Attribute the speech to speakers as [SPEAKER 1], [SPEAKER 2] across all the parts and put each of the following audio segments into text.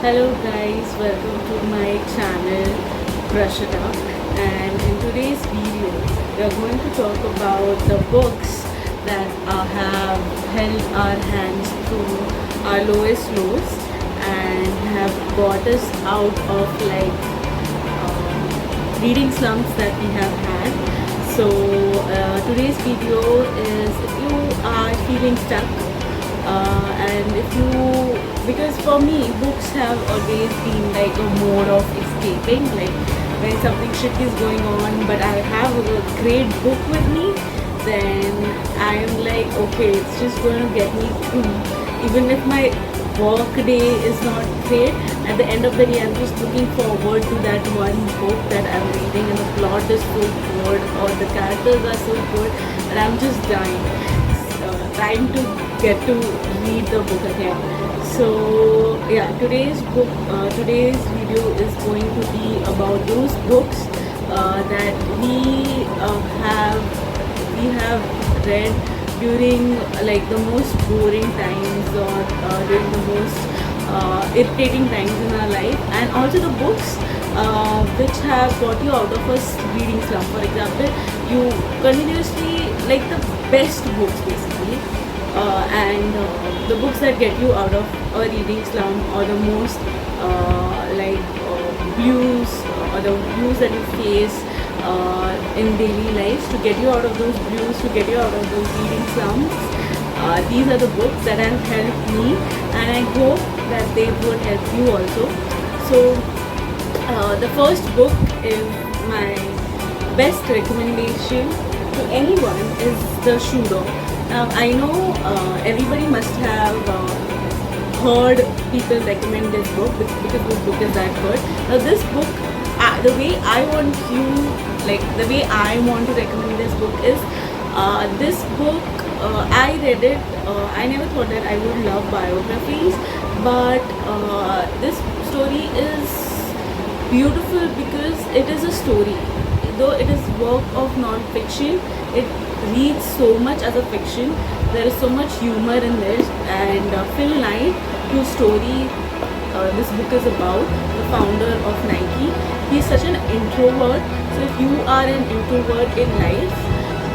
[SPEAKER 1] Hello guys, welcome to my channel Brush It Up, and in today's video we are going to talk about the books that have held our hands through our lowest lows and have got us out of reading slumps that we have had. So today's video is if you are feeling stuck and if you, because for me books have always been like a mode of escaping, like when something shit is going on but I have a great book with me, then I am like, okay, it's just going to get me through. Even if my work day is not great, at the end of the day I'm just looking forward to that one book that I'm reading and the plot is so good or the characters are so good and I'm just trying to get to read the book again. So yeah, today's video is going to be about those books that we have read during like the most boring times or during the most irritating times in our life, and also the books which have got you out of a reading slump. For example, you continuously like the best books basically, and the books that get you out of a reading slump or the most blues or the blues that you face in daily lives, to get you out of those blues, to get you out of those reading slumps. These are the books that have helped me, and I hope that they would help you also. So the first book is my best recommendation to anyone is The Shoe Dog. Now I know everybody must have heard people recommend this book because this book is that good. Now this book, the way I want to recommend this book is this book. I read it. I never thought that I would love biographies, but this story is beautiful because it is a story. Though it is work of non-fiction, it reads so much as a fiction. There is so much humor in this, and Phil Knight, whose story this book is about, the founder of Nike, he is such an introvert. So if you are an introvert in life,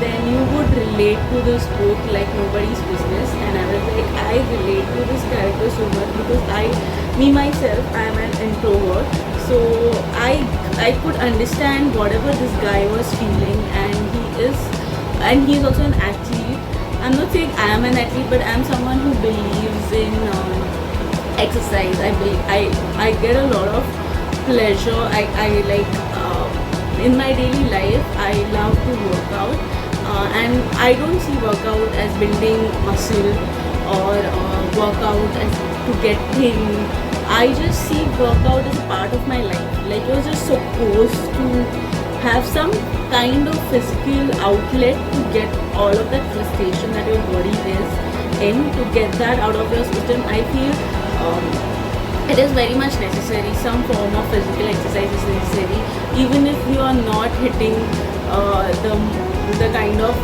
[SPEAKER 1] then you would relate to this book like nobody's business. And I was like, I relate to this character so much because I am an introvert. So I could understand whatever this guy was feeling, and he is also an athlete. I'm not saying I am an athlete, but I'm someone who believes in exercise. I get a lot of pleasure. I like in my daily life I love to work out, and I don't see workout as building muscle or workout as to get thin. I just see workout as a part of my life. Like you're just supposed to have some kind of physical outlet to get all of that frustration that your body is in, to get that out of your system. I feel it is very much necessary. Some form of physical exercise is necessary, even if you are not hitting the kind of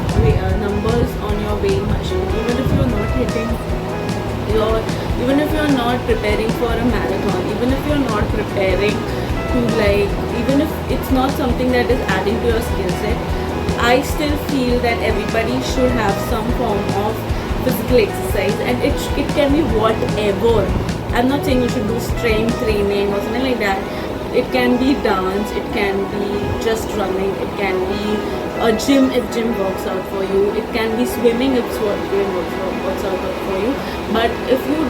[SPEAKER 1] numbers on your weighing machine. Even if you're not preparing for a marathon, even if you're not preparing to even if it's not something that is adding to your skill set, I still feel that everybody should have some form of physical exercise, and it can be whatever. I'm not saying you should do strength training or something like that. It can be dance, it can be just running, it can be a gym if gym works out for you, it can be swimming if swimming works out for you. But if you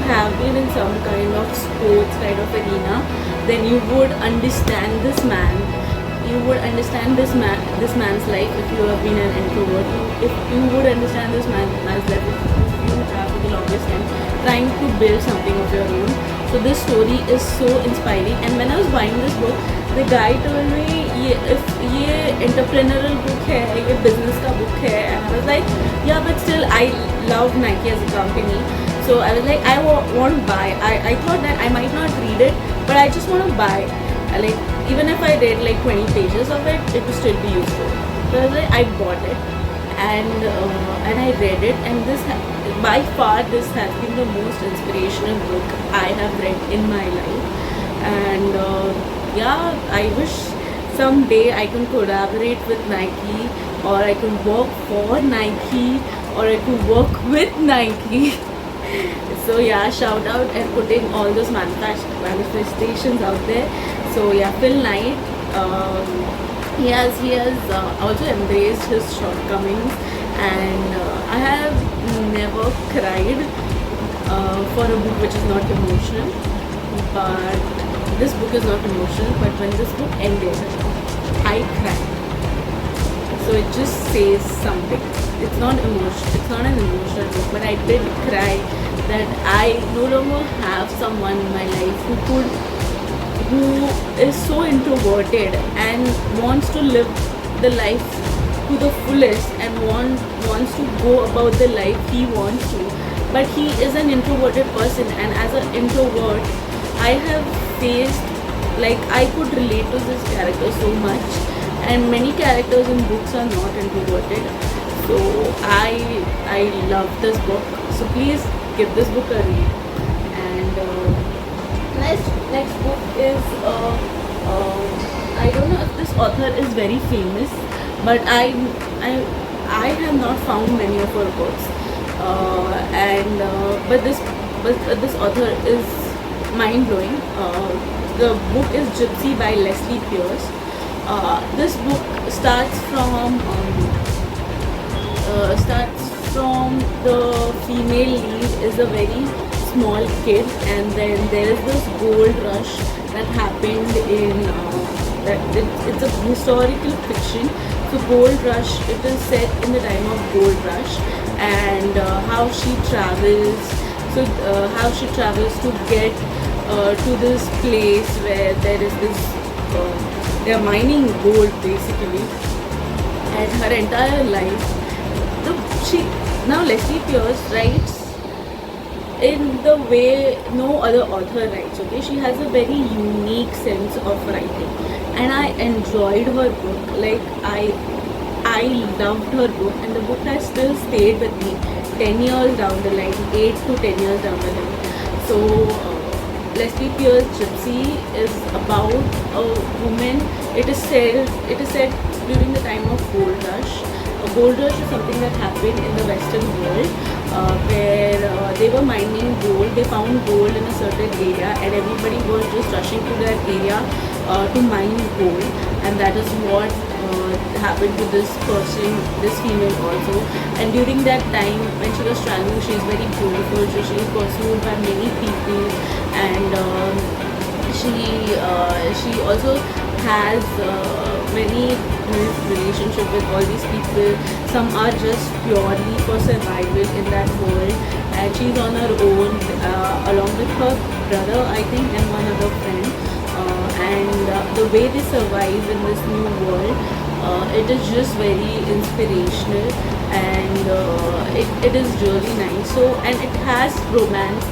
[SPEAKER 1] have been in some kind of sports kind of arena, then you would understand this man. You would understand this man's life. If you have been an introvert, if you would understand this man's life, if you have for the longest time trying to build something of your own. So this story is so inspiring. And when I was buying this book, the guy told me ये entrepreneurial book है, ये business का book है, and I was like, yeah, but still I love Nike as a company. So I was like, I want to buy. I thought that I might not read it, but I just want to buy. Like even if I read like 20 pages of it, it would still be useful. So I was like, I bought it, and I read it, and by far this has been the most inspirational book I have read in my life. And yeah, I wish someday I can collaborate with Nike, or I can work for Nike, or I could work with Nike. So yeah, shout out and putting all those manifestations out there. So yeah, Phil Knight, he has also embraced his shortcomings, and I have never cried for a book which is not emotional. But this book is not emotional. But when this book ended, I cried. So it just says something. It's not emotional. It's not an emotional book, but I did cry that I no longer have someone in my life who is so introverted and wants to live the life to the fullest, and wants to go about the life he wants to. But he is an introverted person, and as an introvert, I have faced, like, I could relate to this character so much, and many characters in books are not introverted. So I love this book. So please give this book a read. And next book is I don't know if this author is very famous, but I have not found many of her books. But this author is mind blowing. The book is Gypsy by Leslie Pierce. This book starts from the female lead is a very small kid, and then there is this gold rush that happened in it's a historical fiction. So gold rush, it is set in the time of gold rush, and how she travels. So how she travels to get to this place where there is this they are mining gold basically, and her entire life. Now Leslie Pierce writes in the way no other author writes. Okay, she has a very unique sense of writing, and I enjoyed her book. Like I loved her book, and the book has still stayed with me 10 years down the line, 8 to 10 years down the line. So Leslie Pierce Gypsy is about a woman. It is said during the time of gold rush. A gold rush is something that happened in the Western world, where they were mining gold. They found gold in a certain area, and everybody was just rushing to that area to mine gold. And that is what happened to this person, this female also. And during that time, when she was traveling, she is very beautiful. So she is pursued by many people, and she also has many relationship with all these people. Some are just purely for survival in that world, and she's on her own along with her brother, I think, and one other friend. And the way they survive in this new world, it is just very inspirational, and it is really nice. So, and it has romance.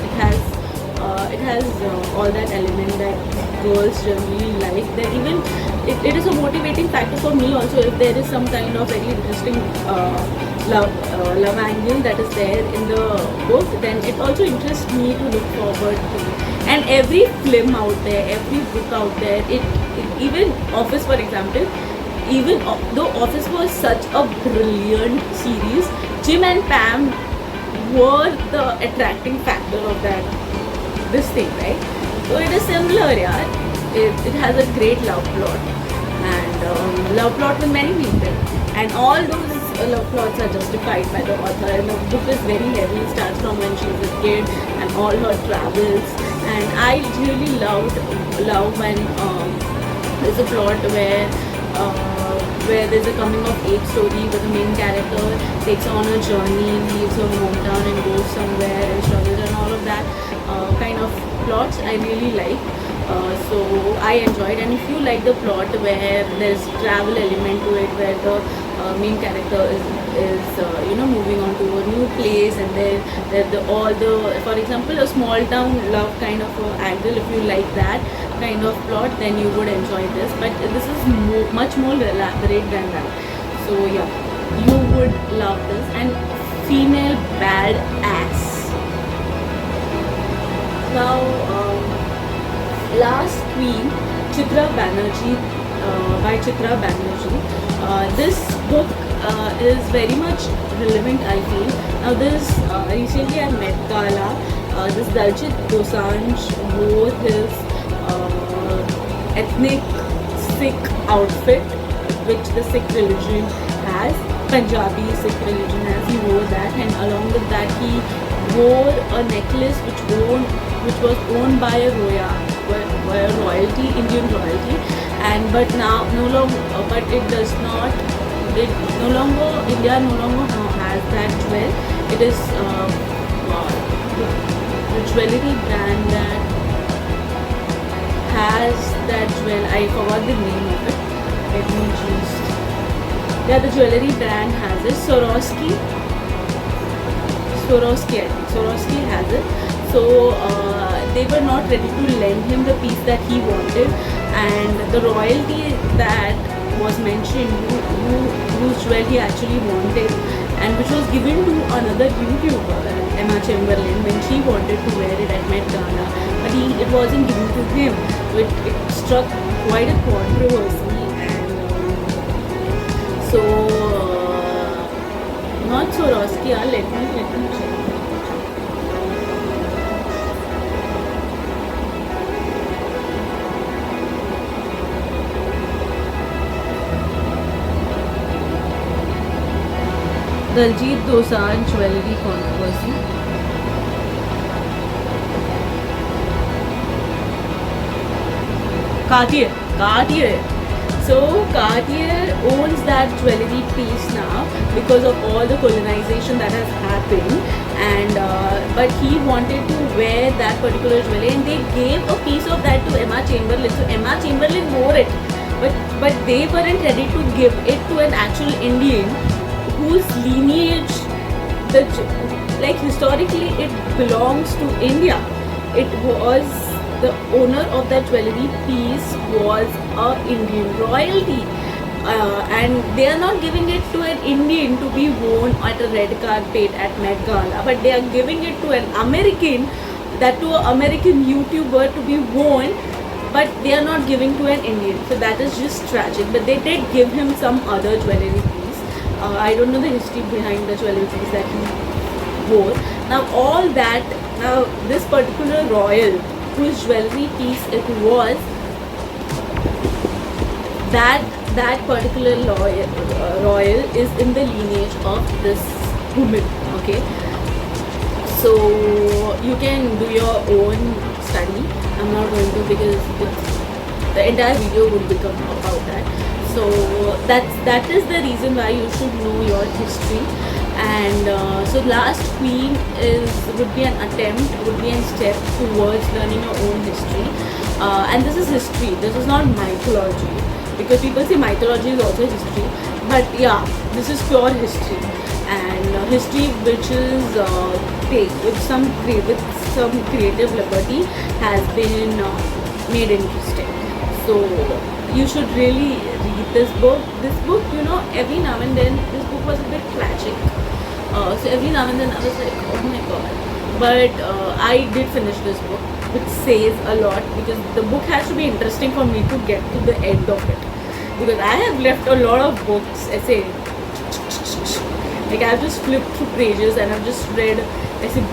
[SPEAKER 1] It has all that element that girls generally like. That even it is a motivating factor for me also. If there is some kind of very interesting love angle that is there in the book, then it also interests me to look forward to. And every film out there, every book out there, even Office, for example, even though Office was such a brilliant series, Jim and Pam were the attracting factor of this thing, right? So it is similar, yeah. It has a great love plot, and love plot with many people, and all those love plots are justified by the author. And the book is very heavy. It starts from when she was a kid and all her travels. And I really love when there's a plot where there's a coming of age story where the main character takes on a journey, leaves her hometown and goes somewhere and struggles and all of that kind of plots I really like. So I enjoyed. And if you like the plot where there's travel element to it, where the main character is moving on to a new place, and then all the, for example, a small town love kind of angle, if you like that kind of plot, then you would enjoy this. But this is much more elaborate than that. So yeah, You would love this. And female badass. Now, last queen, Chitra Banerjee, by Chitra Banerjee. This book is very much relevant, I feel. Now, this recently at Met Gala, this Daljit Dosanjh wore his ethnic Sikh outfit, which the Sikh religion has, Punjabi Sikh religion has. He wore that, and along with that, he wore a necklace which was owned by a royalty, Indian royalty, and but now no longer, but it does not. It no longer, India no longer has that jewel. It is the jewelry brand that has that jewel. I forgot the name of it. Let me just. Yeah, the jewelry brand has it. Swarovski, I think. Swarovski has it. So they were not ready to lend him the piece that he wanted, and the royalty that was mentioned, whose jewel he actually wanted, and which was given to another YouTuber, Emma Chamberlain, when she wanted to wear it at Met Gala, but it wasn't given to him. So it struck quite a controversy, and so not Swarovski. Let me check. Daljit Dosanjh jewelry controversy. Cartier. So Cartier owns that jewelry piece now because of all the colonization that has happened, and but he wanted to wear that particular jewelry, and they gave a piece of that to Emma Chamberlain. So Emma Chamberlain wore it, but they weren't ready to give it to an actual Indian whose lineage, historically it belongs to India. It was, the owner of that jewelry piece was a Indian royalty, and they are not giving it to an Indian to be worn at a red carpet at Met Gala, but they are giving it to an American, that to an American YouTuber to be worn, but they are not giving to an Indian. So that is just tragic. But they did give him some other jewelry piece. I don't know the history behind the jewelry piece that he wore. Now this particular royal, whose jewelry piece it was, that particular royal is in the lineage of this woman. Okay, so you can do your own study. I'm not going to, because the entire video would become about that. So that is the reason why you should know your history. And so last queen would be a step towards learning your own history. And this is history. This is not mythology, because people say mythology is also history. But yeah, this is pure history, and history which is with some creative liberty has been made interesting. So you should really read this book. Every now and then, this book was a bit tragic. So every now and then I was like, oh my god. But I did finish this book, which says a lot, because the book has to be interesting for me to get to the end of it. Because I have left a lot of books, I've just flipped through pages and I've just read,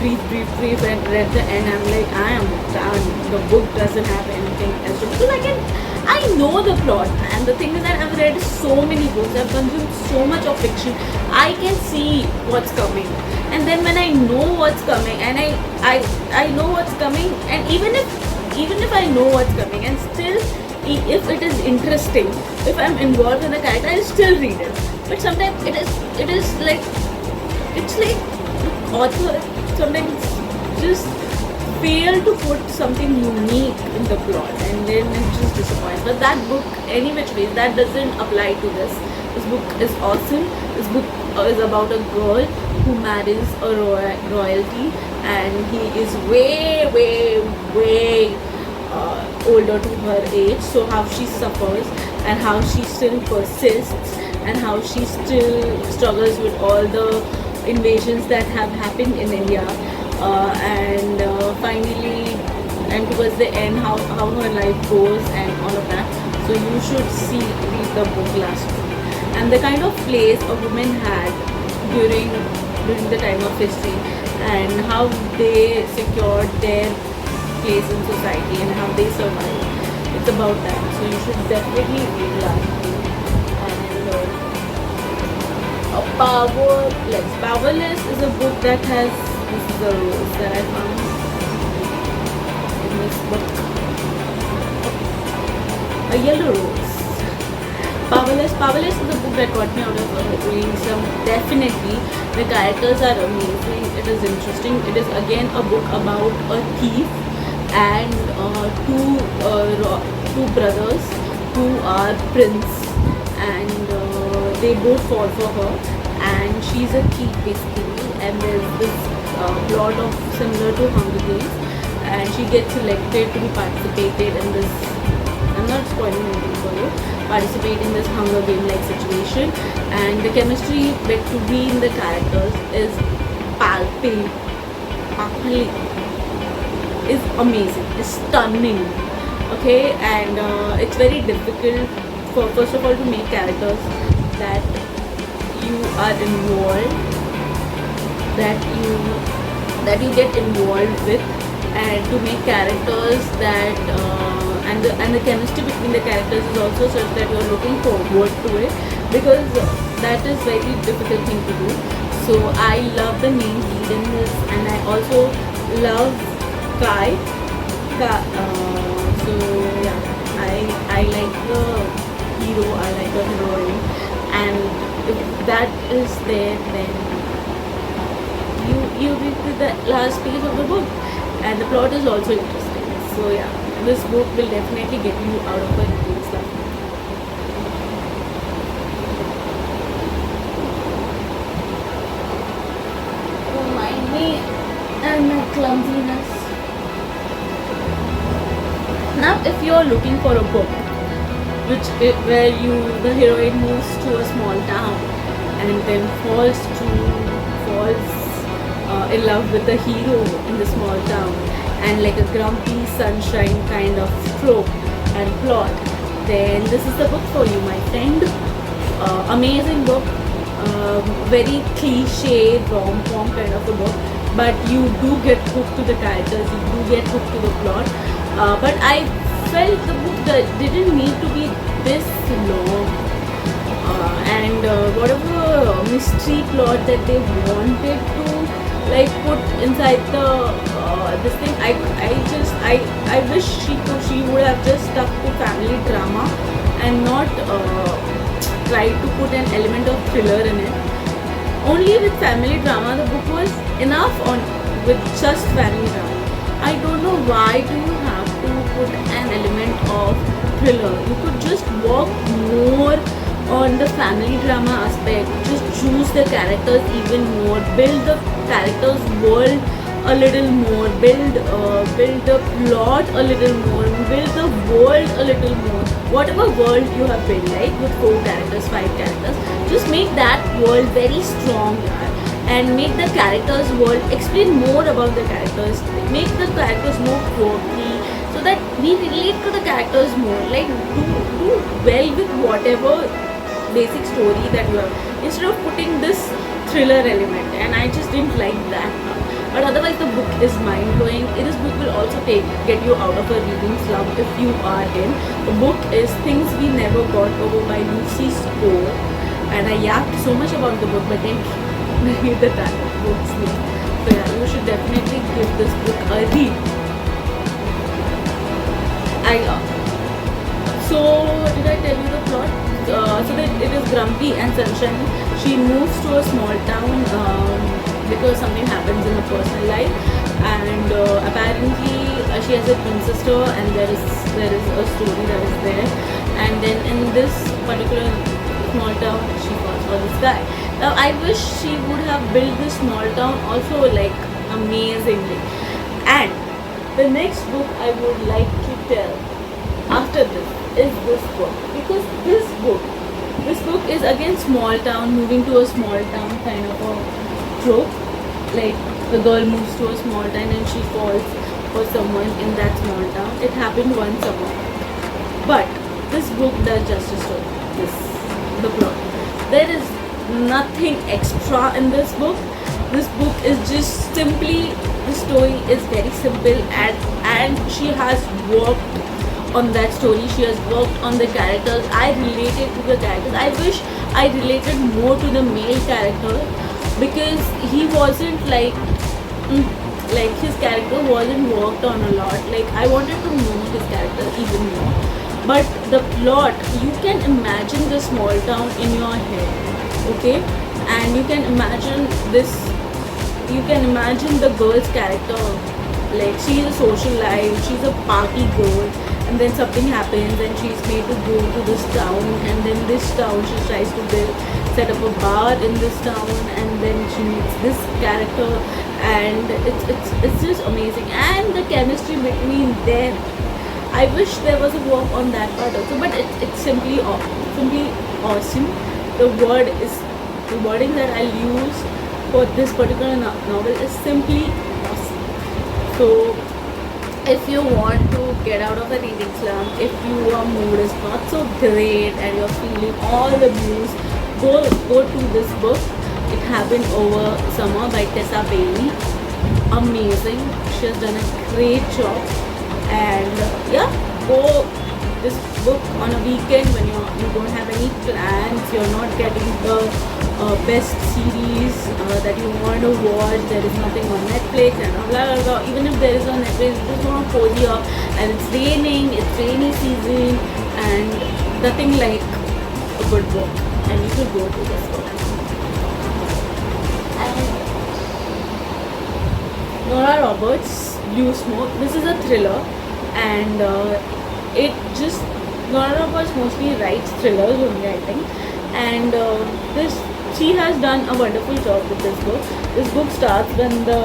[SPEAKER 1] brief and read the end. I'm like, I am done. The book doesn't have anything else to do. Because I know the plot, and the thing is that I've read so many books, I've consumed so much of fiction, I can see what's coming. And then when I know what's coming, and I know what's coming, and even if I know what's coming, and still if it is interesting, if I'm involved in the character, I'll still read it. But sometimes it is like, it's like author sometimes just fail to put something unique in the plot, and then it just disappoints. But that book, any which way, that doesn't apply to this. This book is awesome. This book is about a girl who marries a royalty, and he is way older to her age. So how she suffers and how she still persists and how she still struggles with all the invasions that have happened in India, and finally, and towards the end, how her life goes and all of that. So you should read the book Last Book, and the kind of place a woman had during the time of history, and how they secured their place in society and how they survived. It's about that. So you should definitely read Last Book. And Powerless is a book that has, this is a rose that I found in this book. A yellow rose. Powerless is a book that got me out of reading some. Definitely, the characters are amazing. It is interesting. It is again a book about a thief and two brothers who are prince, and they both fall for her, and she's a thief basically. And there's this plot of similar to Hunger Games, and she gets selected to be participated in this. I'm not spoiling anything for you. Participate in this Hunger Game like situation, and the chemistry between the characters is palpable, is amazing, is stunning. Okay, and it's very difficult for first of all to make characters that you are involved, that you get involved with, and to make characters that and the chemistry between the characters is also such that you are looking forward to it, because that is very difficult thing to do. So I love the main lead in this, and I also love Kai. So yeah, I like the hero, I like the heroine, and if that is there, then you read the last page of the book, and the plot is also interesting. So yeah, this book will definitely get you out of a reading slump. Don't mind me and my clumsiness. Now, if you are looking for a book where the heroine moves to a small town and then falls in love with the hero in the small town, and like a grumpy sunshine kind of trope and plot, then this is the book for you, my friend. Amazing book, very cliche rom-com kind of a book, but you do get hooked to the characters, you do get hooked to the plot. But I felt the book that didn't need to be this long, and whatever mystery plot that they wanted to like put inside the this thing, I wish she would have just stuck to family drama and not tried to put an element of thriller in it. Only with family drama the book was enough with just family drama. I don't know why do you have to put an element of thriller. You could just work more on the family drama aspect, just choose the characters even more, build the characters world a little more, build the plot a little more, build the world a little more. Whatever world you have built, like with 4 characters, 5 characters, just make that world very strong, and make the characters world, explain more about the characters, make the characters more quirky, so that we relate to the characters more. Like do well with whatever basic story that you have, instead of putting this thriller element, and I just didn't like that. But otherwise the book is mind-blowing. This book will also get you out of a reading slump if you are in. The book is Things We Never Got Over by Lucy Score, and I yapped so much about the book, but then read the book's name. So yeah, you should definitely give this book a read. So did I tell you the plot? So that it is Grumpy and Sunshine. She moves to a small town because something happens in her personal life, and apparently she has a twin sister, and there is a story that is there. And then in this particular small town, she falls for this guy. Now I wish she would have built this small town also like amazingly. And the next book I would like to tell after this is this book, because this book This book is again small town, moving to a small town kind of a trope. Like the girl moves to a small town and she falls for someone in that small town. It happened one summer. But this book does justice to this the plot. There is nothing extra in this book. This book is just simply, the story is very simple, and she has worked on that story. She has worked on the characters. I related to the characters. I wish I related more to the male character, because he wasn't like his character wasn't worked on a lot. Like I wanted to know his character even more. But the plot, you can imagine the small town in your head, okay? And you can imagine this, you can imagine the girl's character. Like she's a socialite, she's a party girl, and then something happens and she's made to go to this town, and then this town she tries to set up a bar in this town, and then she meets this character, and it's just amazing. And the chemistry between them, I wish there was a work on that part also, but it's simply awesome. The wording that I'll use for this particular novel is simply awesome. So if you want to get out of a reading slump, if your mood is not so great and you're feeling all the blues, go to this book. It happened over summer by Tessa Bailey. Amazing. She has done a great job. And yeah, go this book on a weekend when you don't have any plans, you're not getting the best series that you want to watch, there is nothing on Netflix and blah blah blah. Even if there is on Netflix, you just want to cozy up, and it's raining, it's rainy season, and nothing like a good book, and you should go to this book. And Nora Roberts, Blue Smoke. This is a thriller, and it just, Nora Roberts mostly writes thrillers only, I think, and this she has done a wonderful job with this book. This book starts when the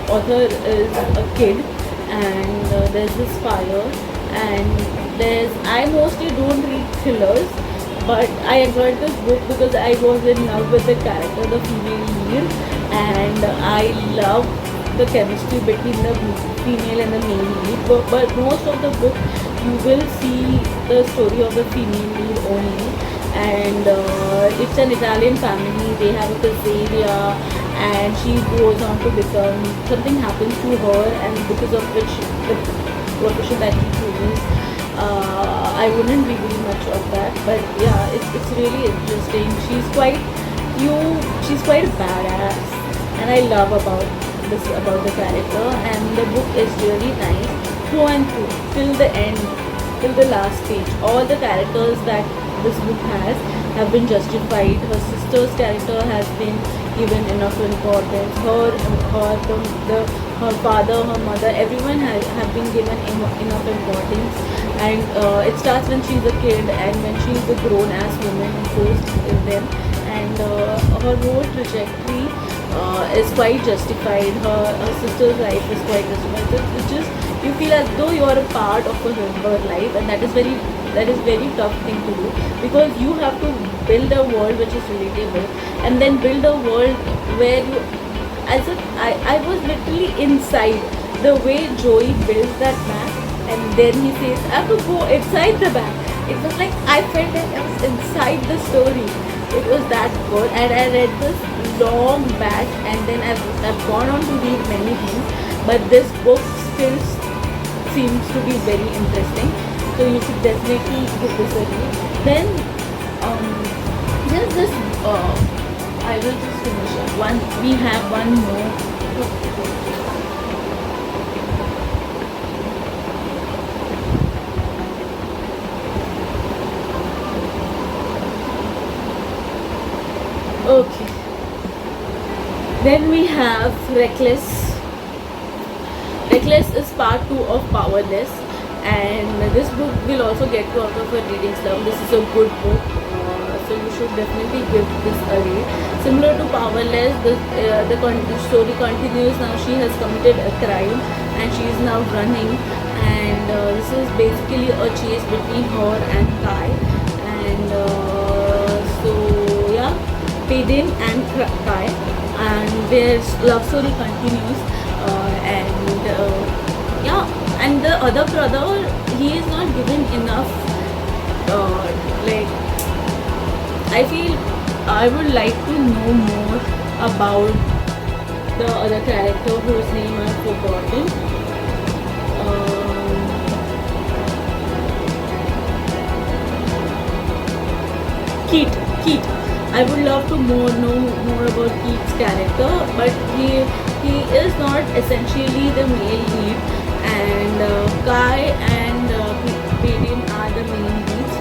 [SPEAKER 1] author is a kid, and there's this fire, and I mostly don't read thrillers, but I enjoyed this book because I was in love with the character, the female lead, and I love the chemistry between the female and the male lead. But most of the book you will see the story of the female lead only, and it's an Italian family. They have a pizzeria, and she goes on to become, something happens to her, and because of which the profession that she chooses, I wouldn't reveal much of that, but yeah, it's really interesting. She's quite badass, and I love about the character, and the book is really nice through and through, till the end, till the last page. All the characters that this book have been justified. Her sister's character has been given enough importance. Her father, her mother, everyone have been given enough importance. And it starts when she's a kid, and when she's a grown-ass woman who goes with them, and her whole trajectory is quite justified. Her sister's life is quite justified. So it's just, you feel as though you are a part of her life, and that is very tough thing to do, because you have to build a world which is relatable, and then build a world where you, I was literally inside the way Joey builds that map, and then he says I have to go inside the map. It was like I felt like I was inside the story. It was that good, and I read this long back, and then I've gone on to read many things, but this book still seems to be very interesting, so you should definitely give this a read. Then there's this I will just finish it. We have one more. Okay. Then we have Reckless. Reckless is part 2 of Powerless, and this book will also get you out of a reading slump. This is a good book, so you should definitely give this a read. Similar to Powerless, the story continues. Now she has committed a crime, and she is now running, and this is basically a chase between her and Kai, and Paydin and Kai, and their love story continues. And yeah, and the other brother, he is not given enough. Like, I feel I would like to know more about the other character whose name I've forgotten. Keith. I would love to know more about Keith's character, but he is not essentially the male lead, and Kai and Paydin are the main leads.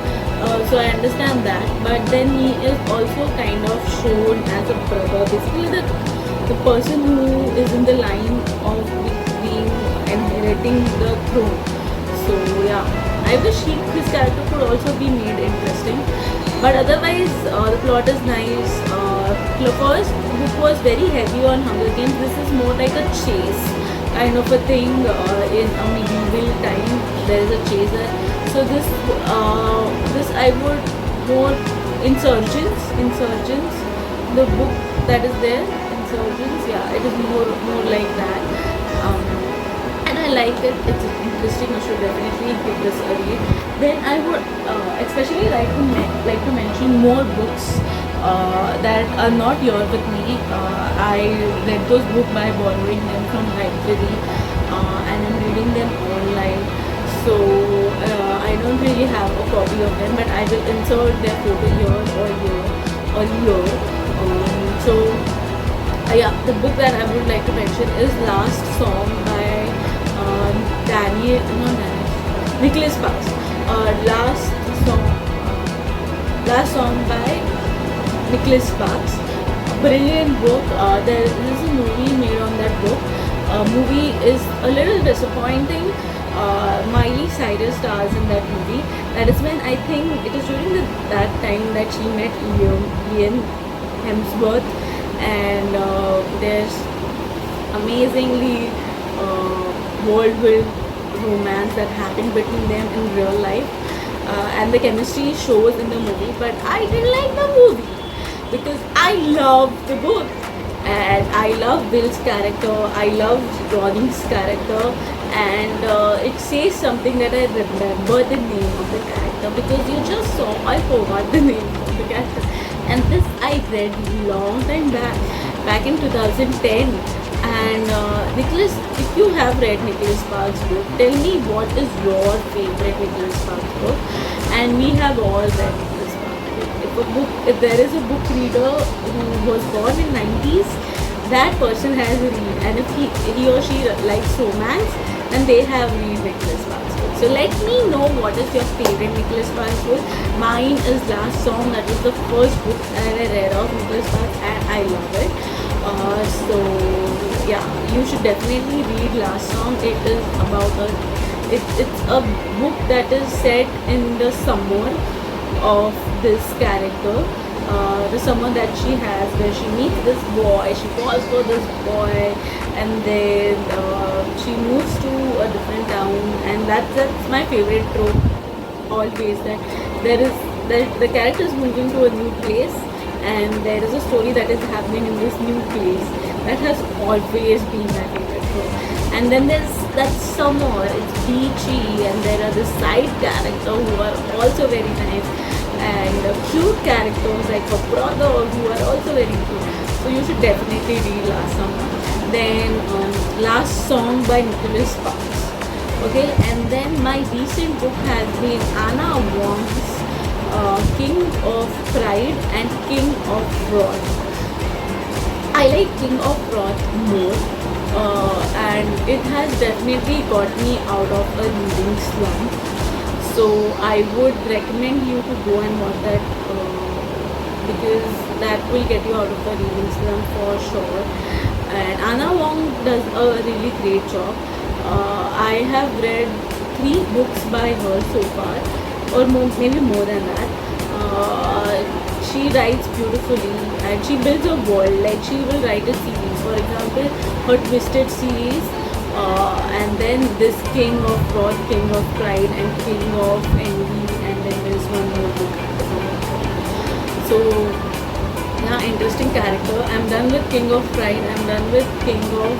[SPEAKER 1] So I understand that, but then he is also kind of shown as a brother, basically the person who is in the line of being inheriting the throne. So yeah, I wish his character could also be made interesting. But otherwise, the plot is nice. The first book was very heavy on Hunger Games. This is more like a chase kind of a thing. In a medieval time, there is a chaser. So this I would more Insurgents. The book that is there, Insurgents. Yeah, it is more like that. And I like it. It's interesting. I should definitely give this a read. Then I would especially like to mention more books that are not here with me. I read those books by borrowing them from library, and I'm reading them online. So I don't really have a copy of them, but I will insert their photo here or here or here. So yeah, the book that I would like to mention is Last Song by Nicholas Sparks. Last song by Nicholas Sparks. Brilliant book. There is a movie made on that book. Movie is a little disappointing. Miley Cyrus stars in that movie. That is when I think it is during that time that she met Liam Hemsworth, and there's amazingly whirlwind romance that happened between them in real life, and the chemistry shows in the movie. But I didn't like the movie because I loved the book, and I love Bill's character, I love Ronnie's character, and it says something that I remember the name of the character, because you just saw I forgot the name of the character. And this I read long time back in 2010. And Nicholas, if you have read Nicholas Sparks' book, tell me what is your favorite Nicholas Sparks book. And we have all read Nicholas Sparks book. If there is a book reader who was born in 90s, that person has read. And if he or she likes romance, then they have read Nicholas Sparks book. So let me know what is your favorite Nicholas Sparks book. Mine is Last Song. That was the first book that I read of Nicholas Sparks, and I love it. So yeah, you should definitely read Last Song. It is about it's a book that is set in the summer of this character, the summer that she has, where she meets this boy, she falls for this boy, and then she moves to a different town. And that's my favorite trope always, that the character is moving to a new place, and there is a story that is happening in this new place. That has always been my favorite trope. And then there's that summer, it's beachy, and there are the side characters who are also very nice, and cute characters like her brother who are also very cute. So you should definitely read Last Song. Then Last Song by Nicholas Sparks. Okay, and then my recent book has been Anna Wong's King of Pride and King of Wrath. I like King of Wrath more, and it has definitely got me out of a reading slump. So I would recommend you to go and watch that, because that will get you out of the reading slump for sure. And Anna Wong does a really great job. I have read 3 books by her so far, or maybe more than that. She writes beautifully, and she builds a world. Like, she will write a series, for example her Twisted series, and then this King of Wrath, King of Pride, and King of Envy, and then there's one more book. So yeah, interesting character. I'm done with King of Pride. I'm done with King of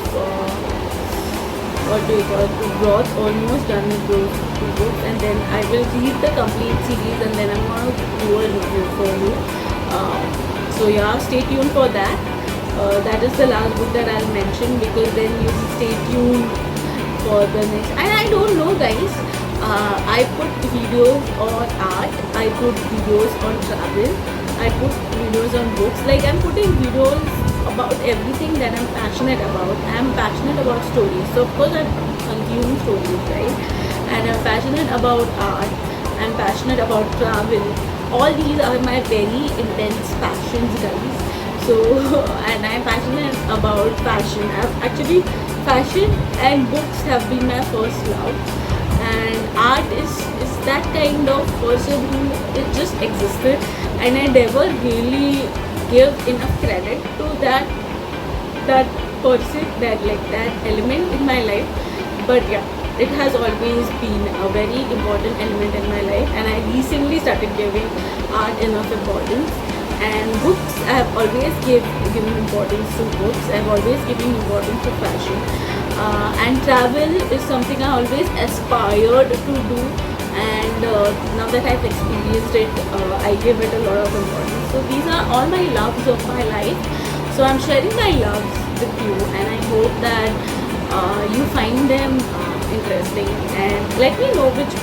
[SPEAKER 1] what do you call it? Wrath. Almost done with those two books, and then I will read the complete series, and then I'm gonna do a review for you. So yeah, stay tuned for that. That is the last book that I'll mention, because then you stay tuned for the next. And I don't know, guys. I put videos on art. I put videos on travel. I put videos on books. Like, I'm putting videos about everything that I'm passionate about. I'm passionate about stories. So of course I consume stories, right? And I'm passionate about art. I'm passionate about travel. All these are my very intense passions, guys. So and I'm passionate about fashion. Fashion and books have been my first love. And art is that kind of person who it just existed, and I never really give enough credit to that person, that element in my life. But yeah, it has always been a very important element in my life, and I recently started giving art enough importance. And books, I have always given importance to books. I've always given importance to fashion. And travel is something I always aspired to do, and now that I've experienced it, I give it a lot of importance. So these are all my loves of my life. So I'm sharing my loves with you, and I hope that you find them interesting, and let me know which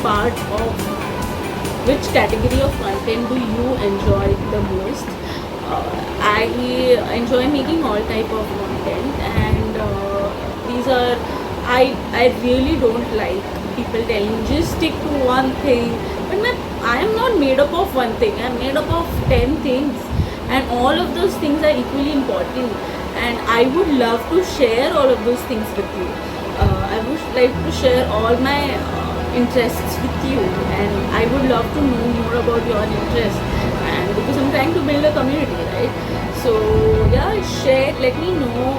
[SPEAKER 1] category of content do you enjoy the most. I enjoy making all type of content, and these are I really don't like people telling just stick to one thing. But I am not made up of one thing. I'm made up of 10 things, and all of those things are equally important. And I would love to share all of those things with you. I would like to share all my interests with you, and I would love to know more about your interests, and because I'm trying to build a community, right? So yeah, share, let me know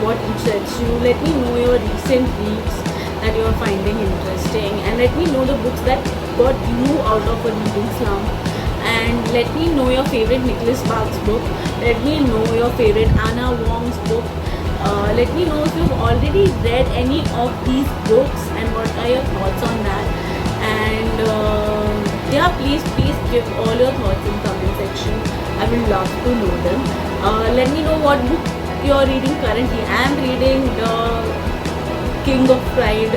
[SPEAKER 1] what interests you, let me know your recent reads that you are finding interesting, and let me know the books that got you out of a reading slump, and let me know your favorite Nicholas Sparks book, let me know your favorite Anna Wong's book. Let me know if you've already read any of these books and what are your thoughts on that. And yeah, please give all your thoughts in comment section. I will love to know them. Let me know what book you're reading currently. I'm reading the King of Pride,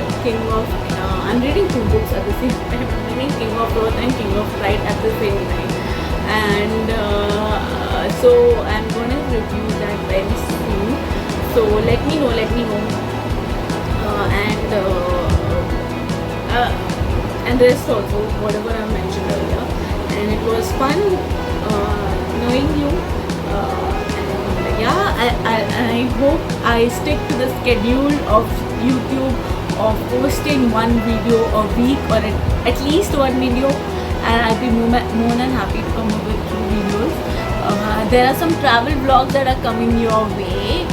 [SPEAKER 1] I'm reading two books at the same time. I'm reading King of Wrath and King of Pride at the same time. And so I'm going to review that very soon. So let me know, and rest also, whatever I mentioned earlier. And it was fun knowing you. And yeah, I hope I stick to the schedule of YouTube of posting one video a week, or at least one video, and I'll be more than happy to come up with 2 videos. There are some travel vlogs that are coming your way.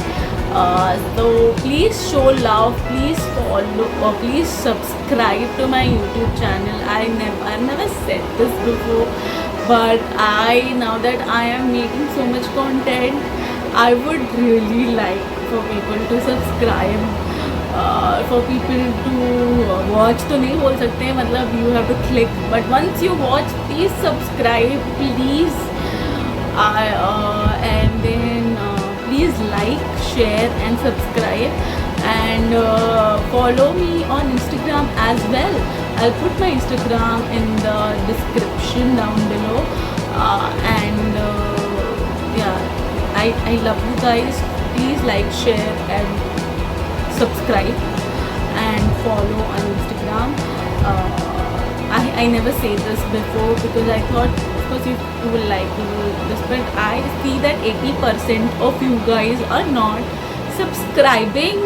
[SPEAKER 1] So please show love, please follow, or please subscribe to my YouTube channel. I've never said this before, but now that I am making so much content, I would really like for people to subscribe, for people to watch. तो नहीं बोल सकते हैं, मतलब you have to click, but once you watch, please subscribe, please, and then please like, share and subscribe, and follow me on Instagram as well. I'll put my Instagram in the description down below, and yeah, I love you guys. Please like, share and subscribe and follow on Instagram. I never say this before because I thought, of course, you will like this, but I see that 80% of you guys are not subscribing.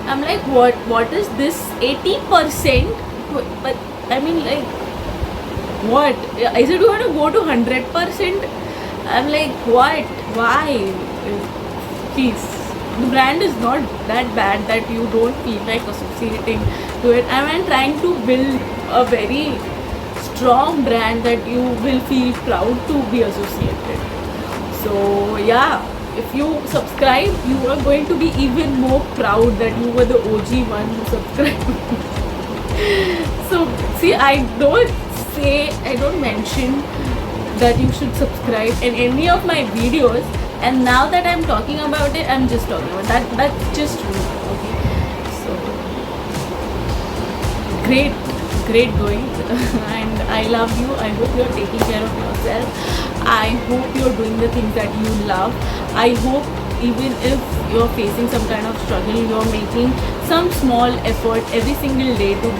[SPEAKER 1] I'm like, what is this 80%? But I mean, like, what is it going to go to 100%? I'm like, what? Why? Please, the brand is not that bad that you don't feel like associating to it. I'm trying to build a very strong brand that you will feel proud to be associated. So yeah, if you subscribe, you are going to be even more proud that you were the OG one who subscribed. So see, I don't mention that you should subscribe in any of my videos, and now that I'm talking about it, I'm just talking about that. That's just rude. Okay, so great going. And I love you. I hope you're taking care of yourself. I hope you're doing the things that you love. I hope even if you're facing some kind of struggle, you're making some small effort every single day to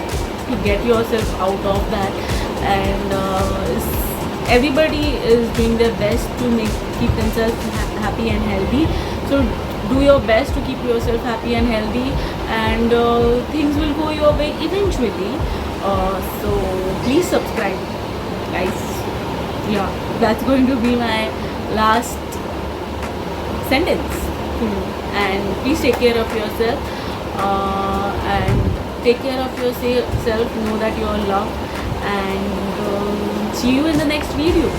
[SPEAKER 1] get yourself out of that. And everybody is doing their best to keep themselves happy and healthy. So do your best to keep yourself happy and healthy, and things will go your way eventually. So please subscribe, guys. Yeah, that's going to be my last sentence to you. And please take care of yourself, and take care of yourself. Know that you are loved, and see you in the next video.